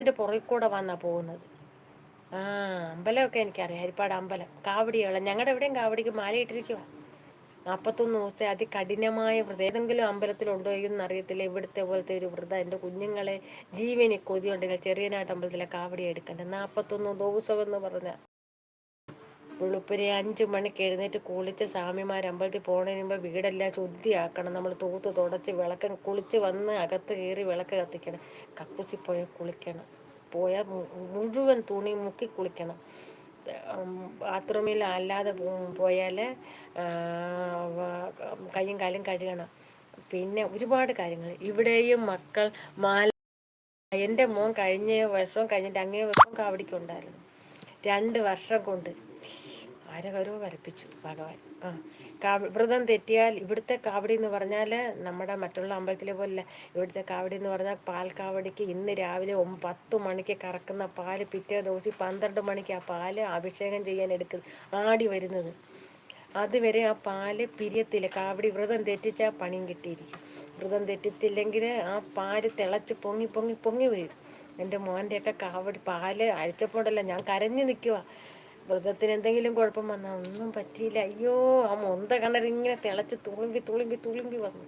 പുറകെ കൂടെ വന്നാ പോകുന്നത്. ആ, അമ്പലമൊക്കെ എനിക്കറിയാം. ഹരിപ്പാട് അമ്പലം കാവടിയുള്ള ഞങ്ങളുടെ എവിടെയും കാവടിക്ക് മാലയിട്ടിരിക്കുക. 41 ദിവസത്തെ അതികഠിനമായ വ്രതം. ഏതെങ്കിലും അമ്പലത്തിലുണ്ടോ എന്ന് അറിയത്തില്ല ഇവിടുത്തെ പോലത്തെ ഒരു വ്രതം. എൻ്റെ കുഞ്ഞുങ്ങളെ ജീവന് കൊതിയുണ്ടെങ്കിൽ ചെറിയനാട്ട് അമ്പലത്തിലെ കാവടി എടുക്കണ്ടേ. 41 ദിവസം എന്ന് പറഞ്ഞ വെളുപ്പിനെ 5 മണിക്ക് എഴുന്നേറ്റ് കുളിച്ച് സ്വാമിമാർ അമ്പലത്തിൽ പോണതിന് മുമ്പ് വീടെല്ലാം ശുദ്ധിയാക്കണം. നമ്മൾ തൂത്ത് തുടച്ച് വിളക്ക് കുളിച്ച് വന്ന് അകത്ത് കയറി വിളക്ക് കത്തിക്കണം. കക്കൂസി പോയാൽ കുളിക്കണം. പോയാൽ മുഴുവൻ തുണി മുക്കി കുളിക്കണം. ബാത്റൂമിൽ അല്ലാതെ പോയാൽ കയ്യും കാലും കഴുകണം. പിന്നെ ഒരുപാട് കാര്യങ്ങൾ ഇവിടെയും മക്കൾ മാല. എൻ്റെ മോൻ കഴിഞ്ഞ വർഷവും കഴിഞ്ഞിട്ട് അങ്ങേ വർഷവും കാവടിക്കുണ്ടായിരുന്നു. 2 വർഷം കൊണ്ട് ആരകരോ വരപ്പിച്ചു ഭഗവാൻ. വ്രതം തെറ്റിയാൽ ഇവിടുത്തെ കാവടി എന്ന് പറഞ്ഞാൽ നമ്മുടെ മറ്റുള്ള അമ്പലത്തിലെ പോലെ ഇവിടുത്തെ കാവടി എന്ന് പറഞ്ഞാൽ പാൽ കാവടിക്ക് ഇന്ന് രാവിലെ 10 മണിക്ക് കറക്കുന്ന പാല് പിറ്റേ ദിവസം 12 മണിക്ക് ആ പാല് അഭിഷേകം ചെയ്യാൻ ആടി വരുന്നത്. അതുവരെ ആ പാല് പിരിയത്തില്ല. കാവടി വ്രതം തെറ്റിച്ചാൽ പണിയും കിട്ടിയിരിക്കും. വ്രതം തെറ്റിച്ചില്ലെങ്കിൽ ആ പാല് തിളച്ച് പൊങ്ങി പൊങ്ങി പൊങ്ങി വരും. എൻ്റെ മോൻ്റെയൊക്കെ കാവടി പാല് അഴിച്ചപ്പോണ്ടല്ല ഞാൻ കരഞ്ഞു നിൽക്കുക. വ്രതത്തിന് എന്തെങ്കിലും കുഴപ്പം വന്നാൽ ഒന്നും പറ്റിയില്ല. അയ്യോ, ആ മൊന്ത കണ്ണരിങ്ങനെ തിളച്ച് തുളുമ്പി തുളുമ്പി തുളുമ്പി വന്നു.